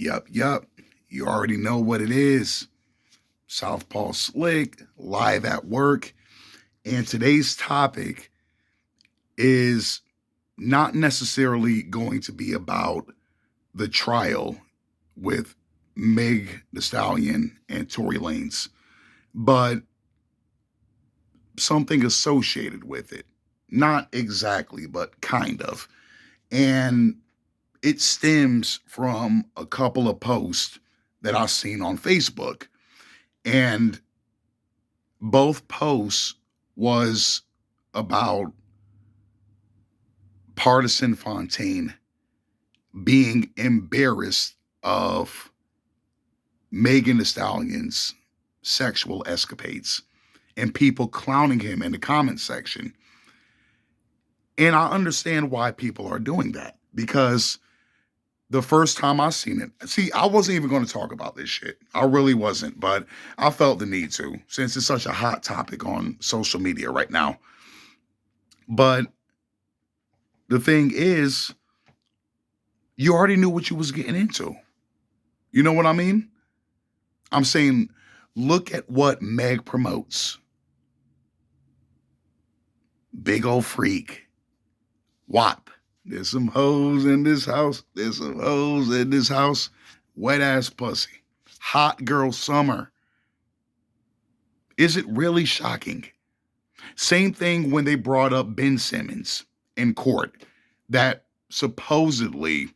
Yup. You already know what it is. Southpaw Slick, live at work. And today's topic is not necessarily going to be about the trial with Meg the Stallion and Tory Lanez, but something associated with it. Not exactly, but kind of. And it stems from a couple of posts that I've seen on Facebook. And both posts was about Pardison Fontaine being embarrassed of Megan Thee Stallion's sexual escapades and people clowning him in the comment section. And I understand why people are doing that, because the first time I seen it, see, I wasn't even going to talk about this shit. I really wasn't, but I felt the need to, since it's such a hot topic on social media right now. But the thing is, you already knew what you was getting into. You know what I mean? I'm saying, look at what Meg promotes. Big old freak. WAP. There's some hoes in this house. There's some hoes in this house. Wet ass pussy. Hot girl summer. Is it really shocking? Same thing when they brought up Ben Simmons in court, that supposedly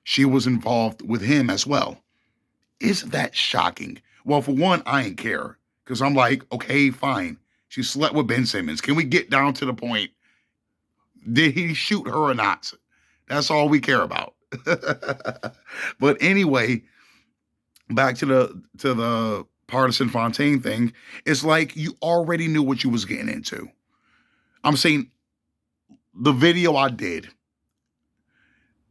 she was involved with him as well. Is that shocking? Well, for one, I ain't care, because I'm like, okay, fine. She slept with Ben Simmons. Can we get down to the point? Did he shoot her or not? That's all we care about. But anyway, back to the Pardison Fontaine thing. It's like you already knew what you was getting into. I'm saying the video I did,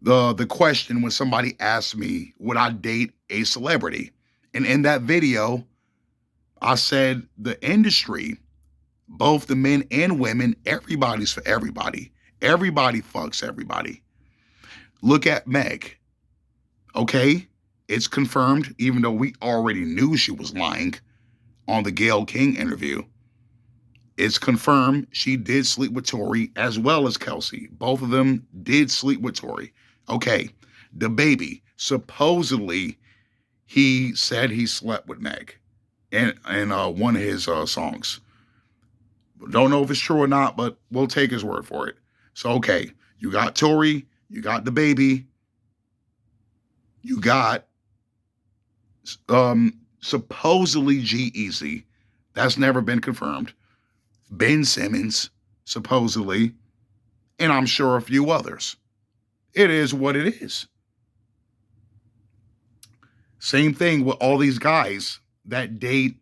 the question when somebody asked me, would I date a celebrity? And in that video, I said the industry, both the men and women, everybody's for everybody. Everybody fucks everybody. Look at Meg. Okay? It's confirmed, even though we already knew she was lying on the Gayle King interview. It's confirmed she did sleep with Tory as well as Kelsey. Both of them did sleep with Tory. Okay, the baby, supposedly he said he slept with Meg in one of his songs. Don't know if it's true or not, but we'll take his word for it. So, okay, you got Tory, you got the baby, you got supposedly G-Eazy. That's never been confirmed. Ben Simmons, supposedly, and I'm sure a few others. It is what it is. Same thing with all these guys that date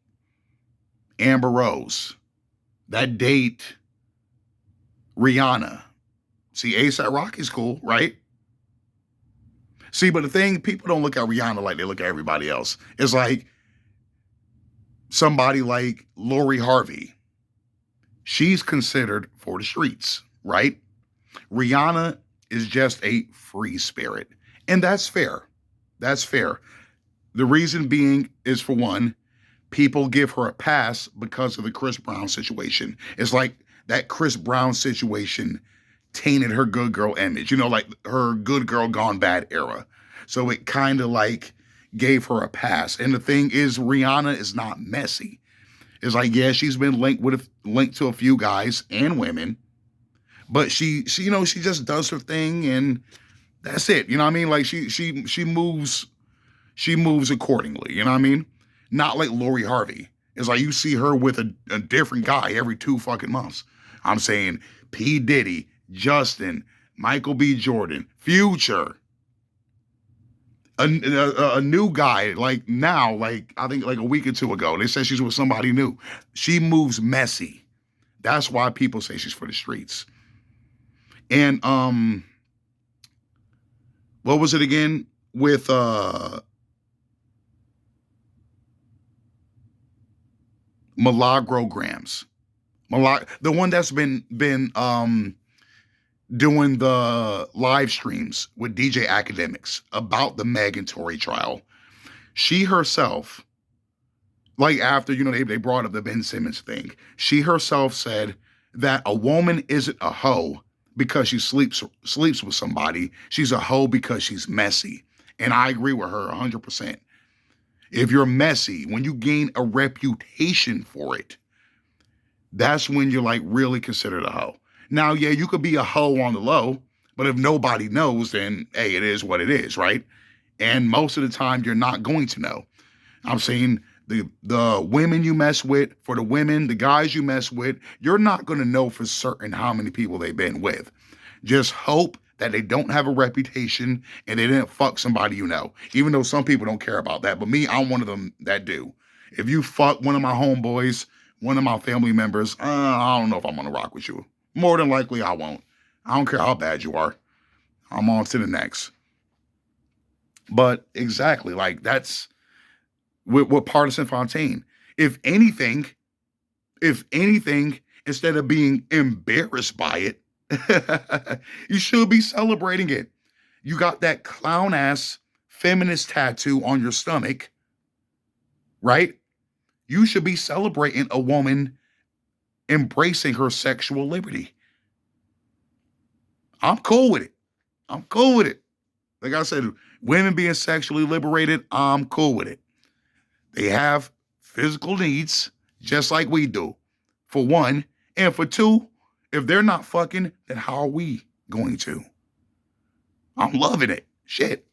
Amber Rose, that date Rihanna. See, A$AP Rocky's cool, right? See, but the thing, people don't look at Rihanna like they look at everybody else. It's like somebody like Lori Harvey. She's considered for the streets, right? Rihanna is just a free spirit. And that's fair. That's fair. The reason being is, for one, people give her a pass because of the Chris Brown situation. It's like that Chris Brown situation tainted her good girl image, like her good girl gone bad era. So it kind of like gave her a pass. And the thing is, Rihanna is not messy. It's like, yeah, she's been linked to a few guys and women, but she just does her thing and that's it. You know what I mean? Like she moves accordingly. You know what I mean? Not like Lori Harvey. It's like you see her with a different guy every 2 fucking months. I'm saying P. Diddy, Justin, Michael B. Jordan, Future. A new guy, like now, like I think like a week or 2 ago, they said she's with somebody new. She moves messy. That's why people say she's for the streets. And what was it again with Milagro Grams? The one that's been doing the live streams with DJ Academics about the Meg and Tory trial. She herself, like after, they brought up the Ben Simmons thing, she herself said that a woman isn't a hoe because she sleeps with somebody. She's a hoe because she's messy. And I agree with her 100%. If you're messy, when you gain a reputation for it, that's when you're like really considered a hoe. Now, yeah, you could be a hoe on the low, but if nobody knows, then hey, it is what it is, right? And most of the time, you're not going to know. I'm saying the women you mess with, for the women, the guys you mess with, you're not going to know for certain how many people they've been with. Just hope that they don't have a reputation and they didn't fuck somebody you know. Even though some people don't care about that. But me, I'm one of them that do. If you fuck one of my homeboys, one of my family members, I don't know if I'm going to rock with you. More than likely, I won't. I don't care how bad you are. I'm on to the next. But exactly, like that's with Pardison Fontaine. If anything, instead of being embarrassed by it, you should be celebrating it. You got that clown ass feminist tattoo on your stomach, right? You should be celebrating a woman embracing her sexual liberty. I'm cool with it. I'm cool with it. Like I said, women being sexually liberated, I'm cool with it. They have physical needs just like we do, for one. And for two, if they're not fucking, then how are we going to? I'm loving it. Shit.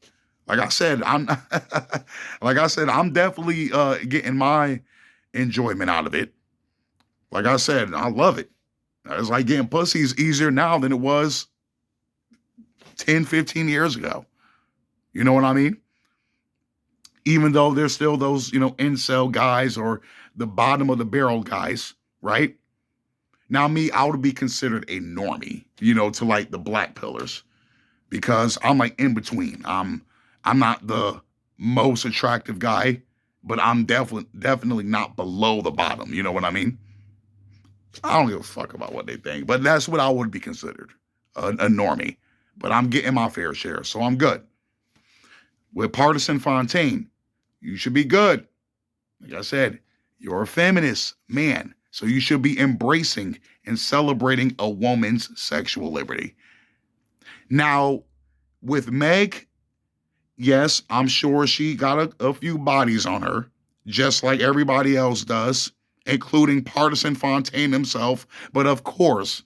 Like I said, I'm definitely getting my enjoyment out of it. Like I said, I love it. It's like getting pussy is easier now than it was 10, 15 years ago. You know what I mean? Even though there's still those, incel guys or the bottom of the barrel guys, right? Now me, I would be considered a normie, to like the black pillars, because I'm like in between. I'm not the most attractive guy, but I'm definitely not below the bottom. You know what I mean? I don't give a fuck about what they think, but that's what I would be considered, a normie. But I'm getting my fair share, so I'm good. With Pardison Fontaine, you should be good. Like I said, you're a feminist man, so you should be embracing and celebrating a woman's sexual liberty. Now, with Meg, yes, I'm sure she got a few bodies on her, just like everybody else does, including Pardison Fontaine himself. But of course,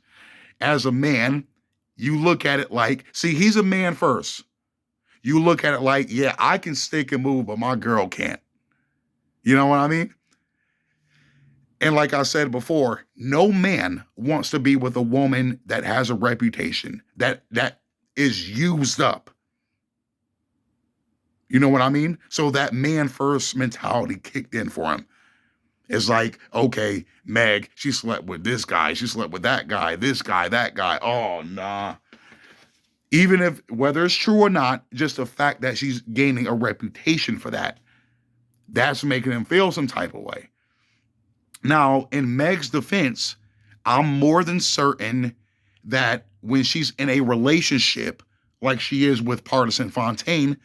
as a man, you look at it like, see, he's a man first. You look at it like, yeah, I can stick and move, but my girl can't. You know what I mean? And like I said before, no man wants to be with a woman that has a reputation, that is used up. You know what I mean? So that man first mentality kicked in for him. It's like, okay, Meg, she slept with this guy, she slept with that guy, this guy, that guy. Oh, nah. Even if, whether it's true or not, just the fact that she's gaining a reputation for that, that's making him feel some type of way. Now, in Meg's defense, I'm more than certain that when she's in a relationship like she is with Pardison Fontaine,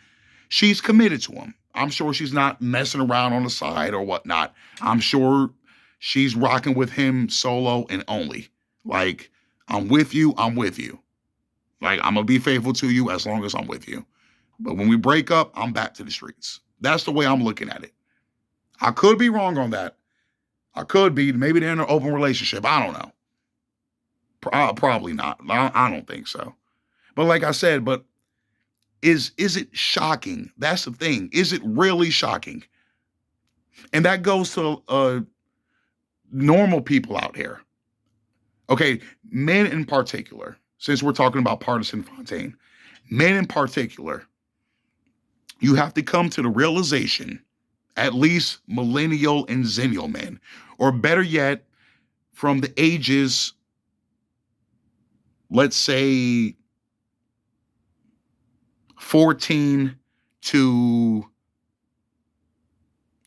she's committed to him. I'm sure she's not messing around on the side or whatnot. I'm sure she's rocking with him solo and only. Like, I'm with you, I'm with you. Like, I'm going to be faithful to you as long as I'm with you. But when we break up, I'm back to the streets. That's the way I'm looking at it. I could be wrong on that. I could be. Maybe they're in an open relationship. I don't know. Probably not. I don't think so. But like I said, but is it shocking? That's the thing. Is it really shocking? And that goes to normal people out here. Okay, men in particular, since we're talking about Pardison Fontaine, men in particular, you have to come to the realization, at least millennial and zennial men, or better yet, from the ages, let's say 14 to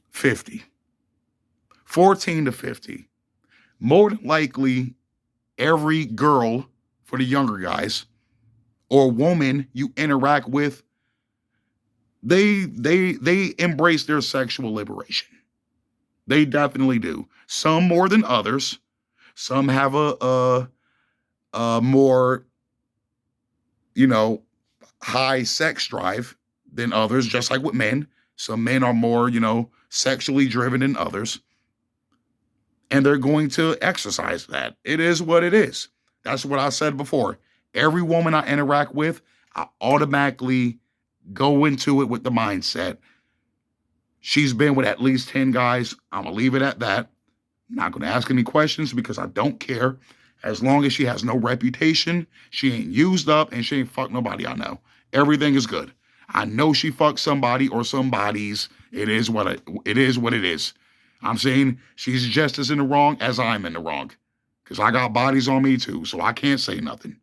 50. 14 to 50. More than likely, every girl for the younger guys or woman you interact with, they embrace their sexual liberation. They definitely do. Some more than others. Some have a more, you know, high sex drive than others, just like with men. Some men are more, sexually driven than others. And they're going to exercise that. It is what it is. That's what I said before. Every woman I interact with, I automatically go into it with the mindset. She's been with at least 10 guys. I'm going to leave it at that. I'm not going to ask any questions because I don't care. As long as she has no reputation, she ain't used up, and she ain't fucked nobody I know. Everything is good. I know she fucked somebody or somebody's. It is what it is. I'm saying she's just as in the wrong as I'm in the wrong. Because I got bodies on me too, so I can't say nothing.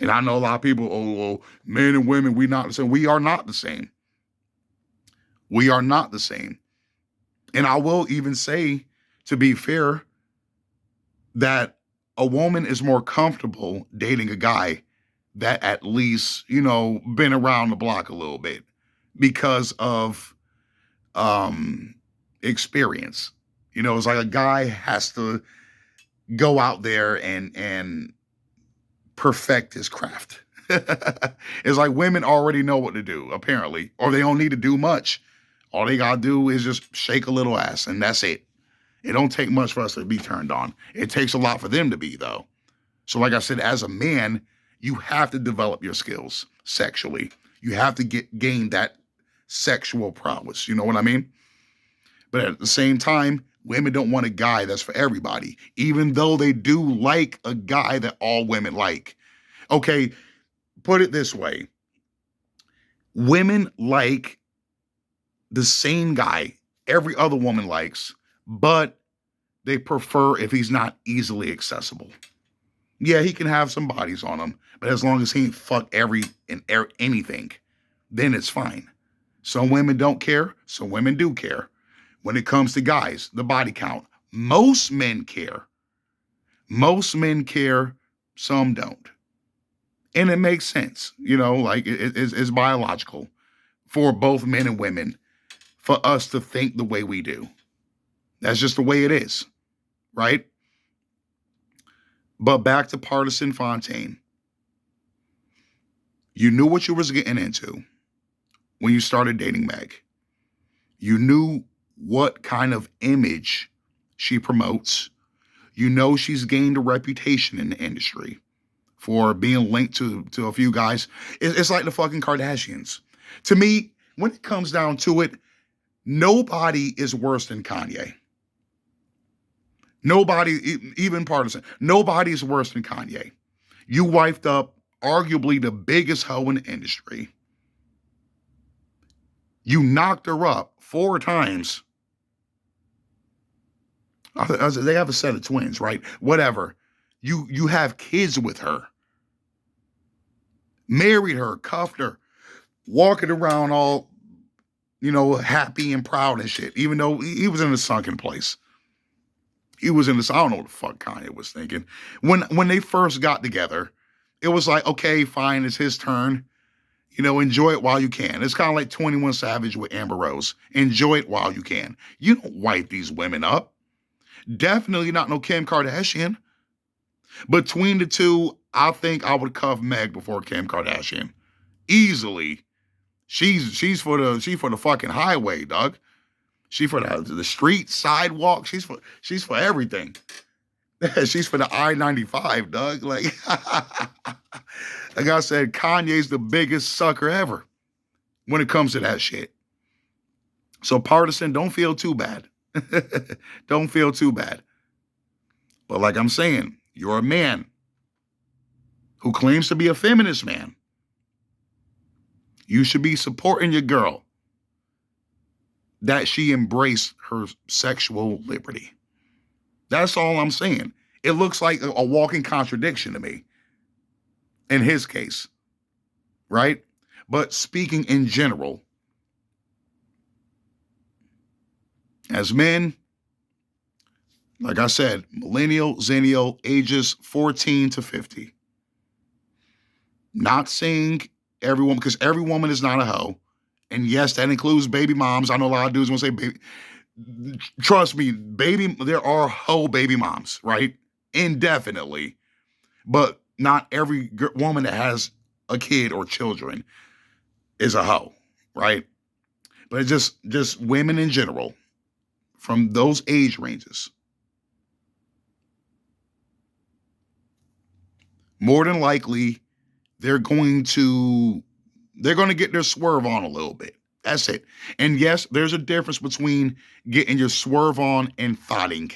And I know a lot of people, well, men and women, we not the same. We are not the same. We are not the same. And I will even say, to be fair, that a woman is more comfortable dating a guy that at least, been around the block a little bit because of experience. It's like a guy has to go out there and perfect his craft. It's like women already know what to do, apparently, or they don't need to do much. All they gotta do is just shake a little ass, and that's it. It don't take much for us to be turned on. It takes a lot for them to be, though. So like I said, as a man, you have to develop your skills sexually. You have to gain that sexual prowess. You know what I mean? But at the same time, women don't want a guy that's for everybody, even though they do like a guy that all women like. Okay, put it this way. Women like the same guy every other woman likes, but they prefer if he's not easily accessible. Yeah, he can have some bodies on him, but as long as he ain't fuck anything, then it's fine. Some women don't care, some women do care. When it comes to guys, the body count, most men care. Most men care, some don't. And it makes sense, like it's biological for both men and women for us to think the way we do. That's just the way it is, right? But back to Pardison Fontaine. You knew what you was getting into when you started dating Meg. You knew what kind of image she promotes. You know she's gained a reputation in the industry for being linked to a few guys. It's like the fucking Kardashians. To me, when it comes down to it, nobody is worse than Kanye. Nobody, even Pardison, nobody is worse than Kanye. You wifed up arguably the biggest hoe in the industry. You knocked her up 4 times. They have a set of twins, right? Whatever. You have kids with her. Married her, cuffed her, walking around all, happy and proud and shit, even though he was in a sunken place. He was in this, I don't know what the fuck Kanye was thinking. When they first got together, it was like, okay, fine, it's his turn. Enjoy it while you can. It's kind of like 21 Savage with Amber Rose. Enjoy it while you can. You don't wipe these women up. Definitely not no Kim Kardashian. Between the two, I think I would cuff Meg before Kim Kardashian. Easily. She's for the fucking highway, dog. She's for the street, sidewalk. She's for everything. She's for the I-95, dog. Like I said, Kanye's the biggest sucker ever when it comes to that shit. So Pardison, don't feel too bad. Don't feel too bad. But like I'm saying, you're a man who claims to be a feminist man. You should be supporting your girl that she embraced her sexual liberty. That's all I'm saying. It looks like a walking contradiction to me in his case, right? But speaking in general, as men, Like I said, millennial, zennial, ages 14 to 50. Not saying every woman, because every woman is not a hoe. And yes, that includes baby moms. I know a lot of dudes want to say baby. Trust me, there are hoe baby moms, right? Indefinitely. But not every woman that has a kid or children is a hoe, right? But it's just women in general from those age ranges. More than likely, they're going to get their swerve on a little bit. That's it. And yes, there's a difference between getting your swerve on and thotting.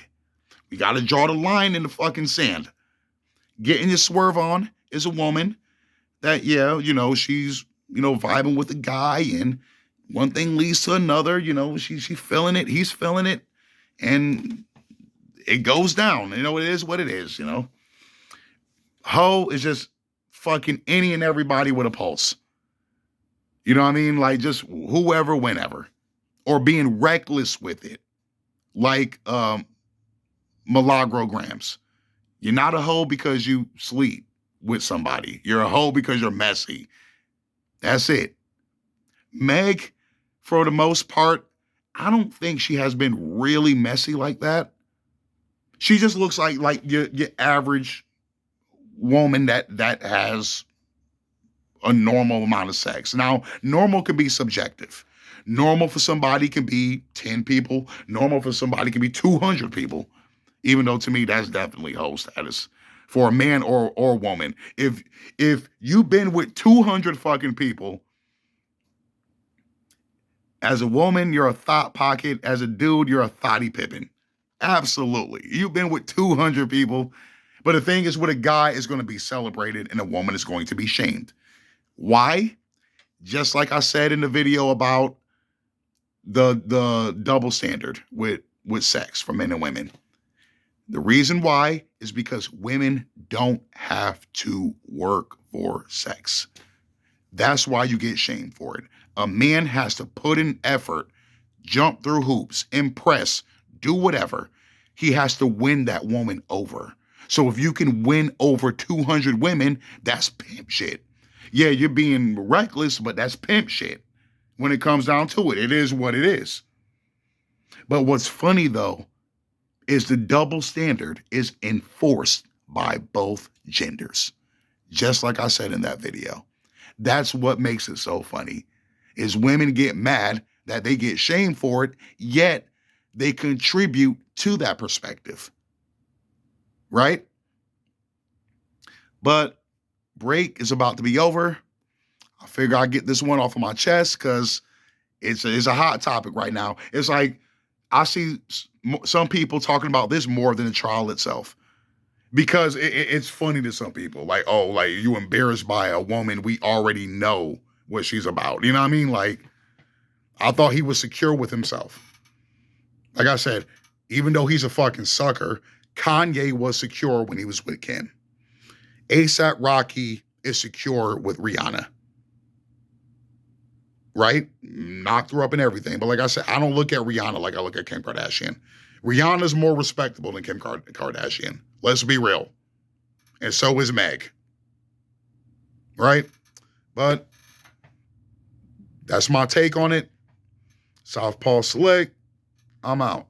You got to draw the line in the fucking sand. Getting your swerve on is a woman that, yeah, she's, vibing with a guy, and one thing leads to another, she's feeling it, he's feeling it, and it goes down. It is what it is, Hoe is just fucking any and everybody with a pulse. You know what I mean? Like just whoever, whenever. Or being reckless with it. Like Milagro-grams. You're not a hoe because you sleep with somebody. You're a hoe because you're messy. That's it. Meg, for the most part, I don't think she has been really messy like that. She just looks like your average woman that has a normal amount of sex. Now, normal can be subjective. Normal for somebody can be 10 people. Normal for somebody can be 200 people. Even though to me, that's definitely hoe status for a man or woman. If you've been with 200 fucking people, as a woman, you're a thought pocket. As a dude, you're a thotty pippin. Absolutely. You've been with 200 people. But the thing is, with a guy, is going to be celebrated and a woman is going to be shamed. Why? Just like I said in the video about the double standard with sex for men and women. The reason why is because women don't have to work for sex. That's why you get shamed for it. A man has to put in effort, jump through hoops, impress, do whatever. He has to win that woman over. So if you can win over 200 women, that's pimp shit. Yeah, you're being reckless, but that's pimp shit. When it comes down to it, it is what it is. But what's funny though, is the double standard is enforced by both genders. Just like I said in that video. That's what makes it so funny, is women get mad that they get shamed for it, yet they contribute to that perspective. Right? But break is about to be over. I figure I'll get this one off of my chest because it's a hot topic right now. It's like I see some people talking about this more than the trial itself. Because it's funny to some people. Like, oh, like you embarrassed by a woman we already know what she's about. You know what I mean? Like, I thought he was secure with himself. Like I said, even though he's a fucking sucker, Kanye was secure when he was with Kim. A$AP Rocky is secure with Rihanna. Right? Knocked her up and everything. But like I said, I don't look at Rihanna like I look at Kim Kardashian. Rihanna's more respectable than Kim Kardashian. Let's be real. And so is Meg. Right? But that's my take on it. Southpaw Select. I'm out.